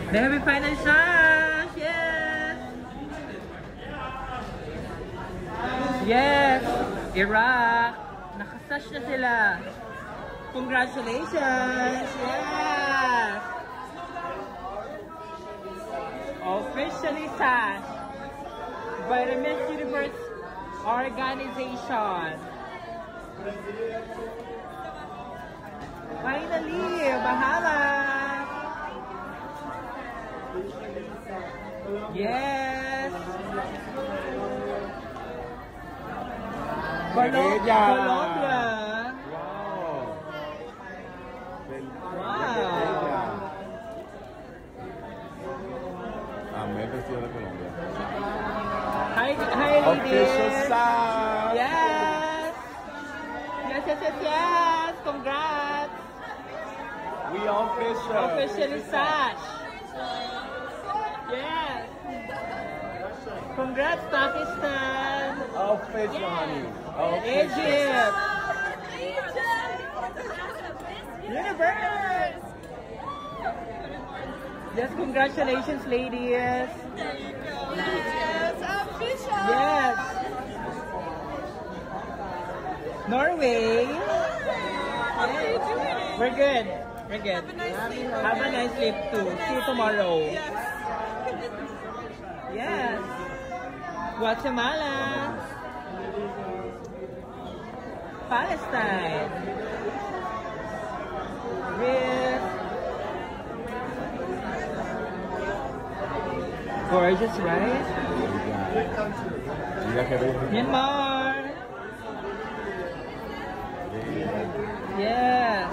They have a final shot! Yes! Yes! Iraq! Nakasash na sila! Congratulations! Yes! Officially sash by the Miss Universe organization. Finally! Bahamas! Yes! Colombia! Me he vestido de Colombia. Hi ladies! Official sash! Yes! Yes! Congrats! We official! Officially sash! Yes! Congrats Pakistan! Official, honey! Egypt! Universe! Yes, congratulations, ladies. There you go. Yes, official. Yes. Norway. How are you doing? We're good. We're good. Have a nice sleep. Have a nice sleep too. See you tomorrow. Yes. Yes. Guatemala. Palestine. With gorgeous, right? Myanmar. Yes.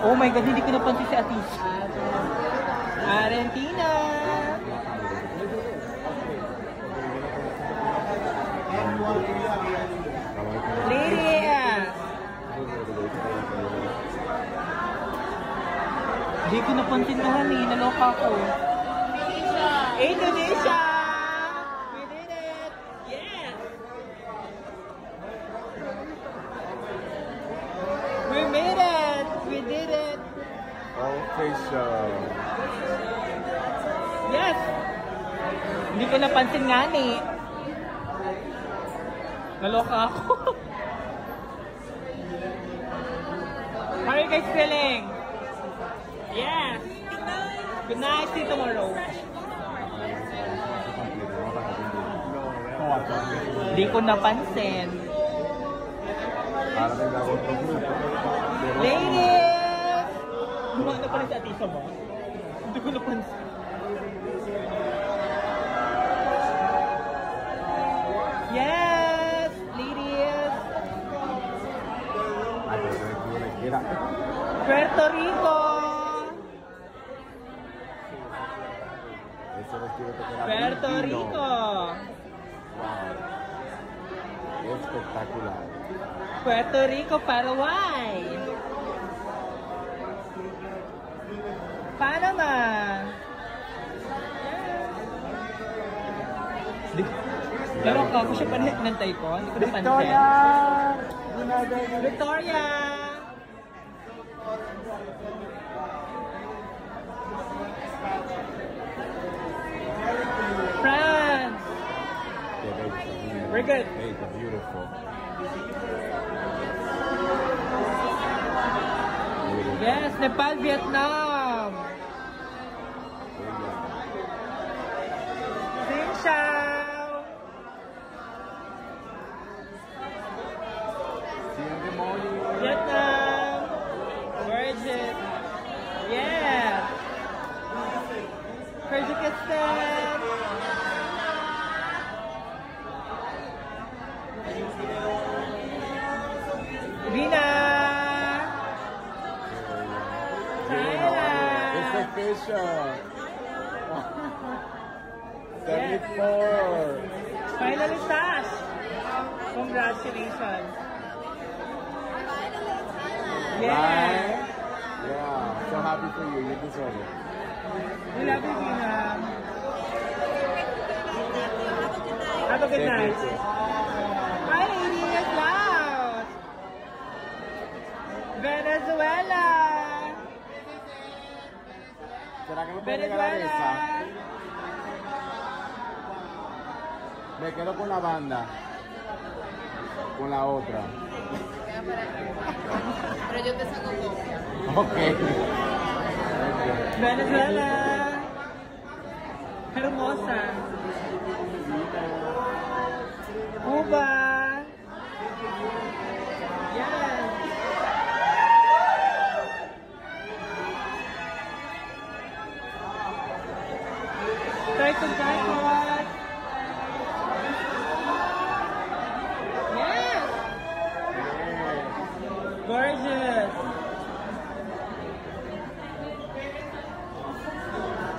Oh my God, hindi ko napansin si Atis. Argentina. Ladies. Hindi ko napansin na honey, naloka ko. Indonesia! We did it! Yes! We made it! We did it! Official! Yes! Hindi ko napansin nga ni. Naloka ako. How are you guys feeling? Yes! Good night! See you tomorrow! Hindi ko napansin. Ladies! Lumana pa rin sa atisa mo? Hindi ko napansin. Yes! Ladies! Puerto Rico! Puerto Rico! Espectacular. Puerto Rico, Paraguay! Panama! Pero ako siya panintay ko, hindi ko napansin. Victoria! Victoria! France! We're good. Hey, they're beautiful. Yes, Nepal, Vietnam! Xinjiang! See you in the morning. Vietnam! Virgin! Yeah! Kyrgyzstan! Vina! Thailand! It's official. 74. Finally, Sash! Congratulations! Yeah! Right? Yeah. So happy for you. You deserve it. We love you, Vina! Have a good night! Hi, ladies! Loud! Venezuela. ¿Será que me puede regalar esa? Me quedo con la banda. Con la otra. Pero yo te saco copia. Ok. Venezuela. Hermosa. Cuba. Yes. Try some tacos. Yes. Gorgeous.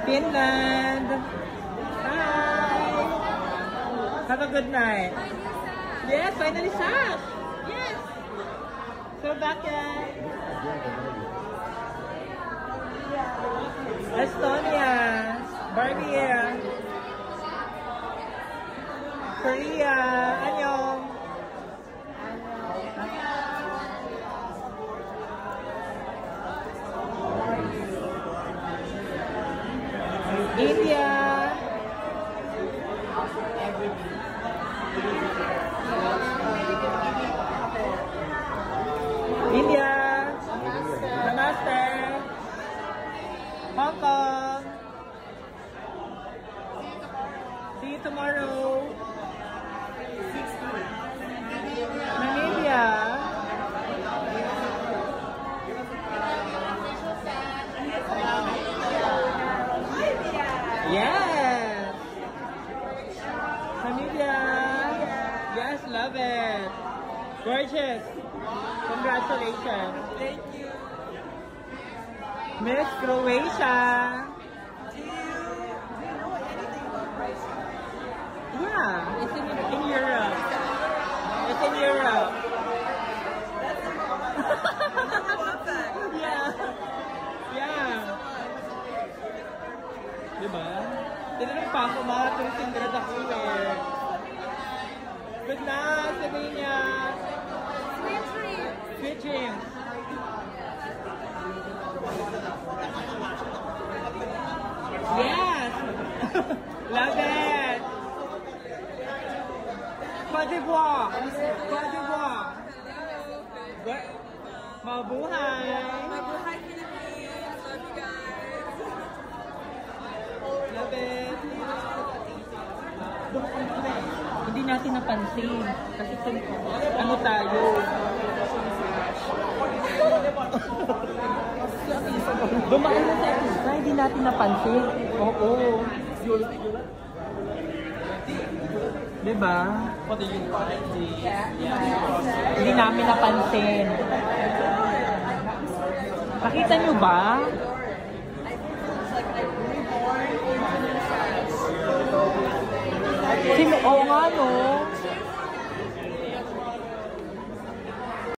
Finland. Hi. Have a good night. Yes, finally Sash. Yes. Slovakia. Estonia. Barbia. Korea. Annyeong. India. India. Namaste. Hong Kong. See you tomorrow. Namibia. Yes. Namibia. Yes, love it. Gorgeous. Congratulations. Thank you. Miss Croatia. Do you know anything about Croatia? Yeah, it's in Europe. It's in Europe. Yeah. Yeah. Diba? Tinanong pa ako mga tourism grad ako eh. Good night, Sabina. Sweet dreams. Sweet dreams. Yes! Love it! Cote d'Ivoire! Cote d'Ivoire! Mabuhay! Mabuhay Philippines. Love you guys. Love it! Hindi natin napansin. Kasi ano tayo? Dumaan na sa isa, hindi natin napansin. Oo. Diba? Hindi namin napansin. Nakita nyo ba? Oo nga no.